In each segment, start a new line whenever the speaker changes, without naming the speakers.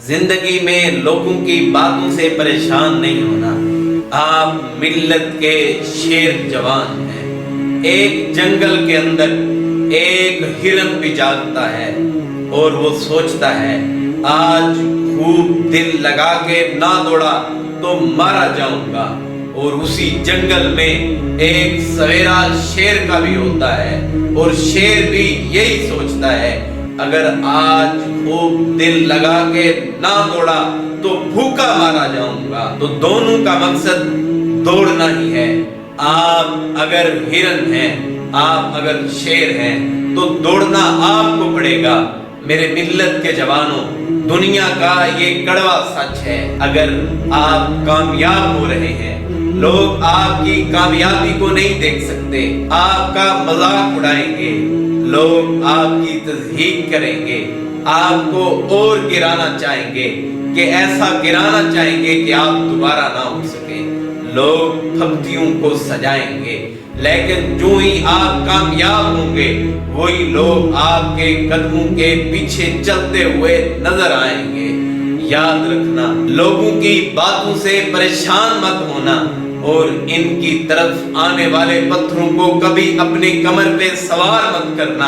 زندگی میں لوگوں کی باتوں سے پریشان نہیں ہونا۔ آپ ملت کے شیر جوان ہیں۔ ایک جنگل کے اندر ایک ہرن بھی جاگتا ہے اور وہ سوچتا ہے آج خوب دل لگا کے نہ دوڑا تو مارا جاؤں گا۔ اور اسی جنگل میں ایک سویرا شیر کا بھی ہوتا ہے اور شیر بھی یہی سوچتا ہے اگر آج خوب دل لگا کے نہ دوڑا تو بھوکا مارا جاؤں گا۔ تو دونوں کا مقصد دوڑنا ہی ہے۔ آپ اگر ہرن ہیں، آپ اگر شیر ہیں تو دوڑنا آپ کو پڑے گا۔ میرے ملت کے جوانوں، دنیا کا یہ کڑوا سچ ہے، اگر آپ کامیاب ہو رہے ہیں لوگ آپ کی کامیابی کو نہیں دیکھ سکتے، آپ کا مذاق اڑائیں گے، لوگ آپ کی تضحیق کریں گے، آپ کو اور گرانا چاہیں گے کہ ایسا گرانا چاہیں گے کہ آپ دوبارہ نہ ہو سکیں، لوگ پھپتیوں کو سجائیں گے، لیکن جو ہی آپ کامیاب ہوں گے وہی لوگ آپ کے قدموں کے پیچھے چلتے ہوئے نظر آئیں گے۔ یاد رکھنا، لوگوں کی باتوں سے پریشان مت ہونا اور ان کی طرف آنے والے پتھروں کو کبھی اپنی کمر پہ سوار مت کرنا۔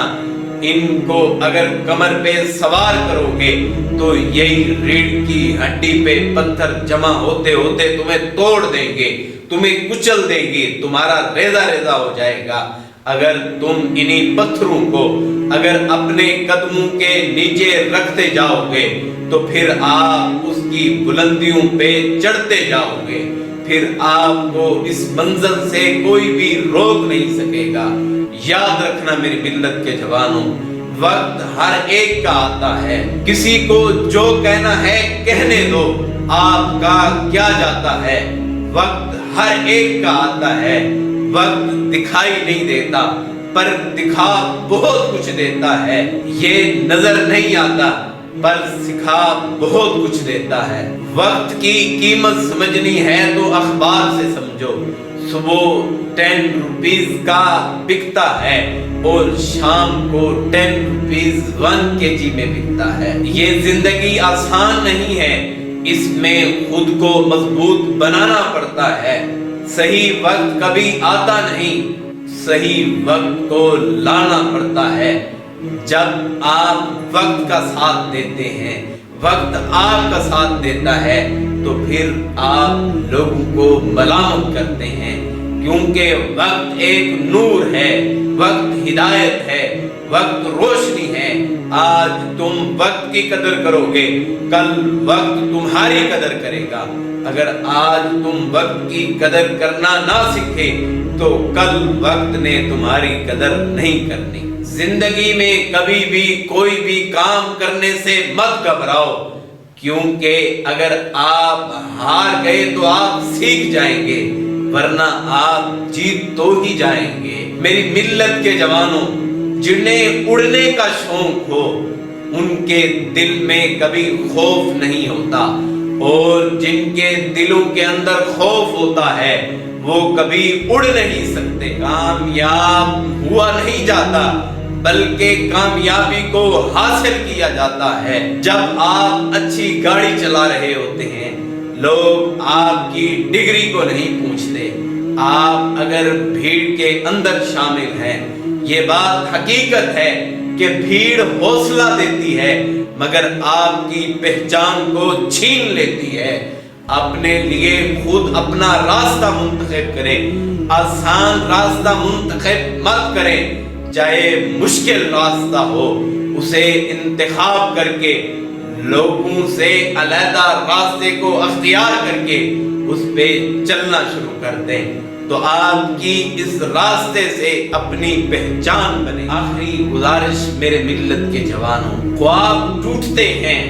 ان کو اگر کمر پہ سوار کرو گے تو یہی ریڑھ کی ہڈی پہ پتھر جمع ہوتے ہوتے تمہیں توڑ دیں گے، تمہیں کچل دیں گے، تمہارا ریزہ ریزہ ہو جائے گا۔ اگر تم انہی پتھروں کو اگر اپنے قدموں کے نیچے رکھتے جاؤ گے تو پھر آپ اس کی بلندیوں پہ چڑھتے جاؤ گے، پھر آپ کو اس منزل سے کوئی بھی روک نہیں سکے گا۔ یاد رکھنا میری ملت کے جوانوں، وقت ہر ایک کا آتا ہے، کسی کو جو کہنا ہے کہنے دو، آپ کا کیا جاتا ہے۔ وقت ہر ایک کا آتا ہے، وقت دکھائی نہیں دیتا پر دکھا بہت کچھ دیتا ہے، یہ نظر نہیں آتا پر سکھا بہت کچھ دیتا ہے۔ وقت کی قیمت سمجھنی ہے تو اخبار سے سمجھو، صبح 10 روپیز کا بکتا ہے اور شام کو 10 روپیز 1 kg میں بکتا ہے۔ یہ زندگی آسان نہیں ہے، اس میں خود کو مضبوط بنانا پڑتا ہے۔ صحیح وقت کبھی آتا نہیں، صحیح وقت کو لانا پڑتا ہے۔ جب آپ وقت کا ساتھ دیتے ہیں، وقت آپ کا ساتھ دیتا ہے تو پھر آپ لوگوں کو ملامت کرتے ہیں، کیونکہ وقت ایک نور ہے، وقت ہدایت ہے، وقت روشنی ہے۔ آج تم وقت کی قدر کرو گے، کل وقت تمہاری قدر کرے گا۔ اگر آج تم وقت کی قدر کرنا نہ سیکھے تو کل وقت نے تمہاری قدر نہیں کرنی۔ زندگی میں کبھی بھی کوئی بھی کام کرنے سے مت گھبراؤ، کیونکہ اگر آپ ہار گئے تو آپ سیکھ جائیں گے، ورنہ آپ جیت تو ہی جائیں گے۔ میری ملت کے جوانوں، جنہیں اڑنے کا شوق ہو ان کے دل میں کبھی خوف نہیں ہوتا، اور جن کے دلوں کے اندر خوف ہوتا ہے وہ کبھی اڑ نہیں سکتے۔ کامیاب ہوا نہیں جاتا بلکہ کامیابی کو حاصل کیا جاتا ہے۔ جب آپ اچھی گاڑی چلا رہے ہوتے ہیں لوگ آپ کی ڈگری کو نہیں پوچھتے، آپ اگر بھیڑ کے اندر شامل ہیں، یہ بات حقیقت ہے کہ بھیڑ حوصلہ دیتی ہے مگر آپ کی پہچان کو چھین لیتی ہے۔ اپنے لیے خود اپنا راستہ منتخب کریں، آسان راستہ منتخب مت کریں، چاہے مشکل راستہ ہو اسے انتخاب کر کے لوگوں سے علیحدہ راستے کو اختیار کر کے اس پہ چلنا شروع کر دیں تو آپ کی اس راستے سے اپنی پہچان بنے۔ آخری گزارش میرے ملت کے جوانوں، خواب ٹوٹتے ہیں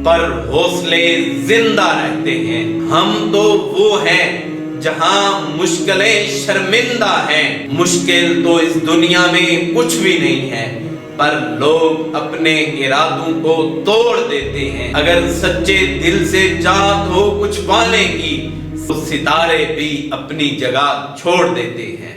پر حوصلے زندہ رہتے ہیں۔ ہم تو وہ ہیں جہاں مشکلیں شرمندہ ہیں، مشکل تو اس دنیا میں کچھ بھی نہیں ہے پر لوگ اپنے ارادوں کو توڑ دیتے ہیں۔ اگر سچے دل سے چاہت ہو کچھ پانے کی تو ستارے بھی اپنی جگہ چھوڑ دیتے ہیں۔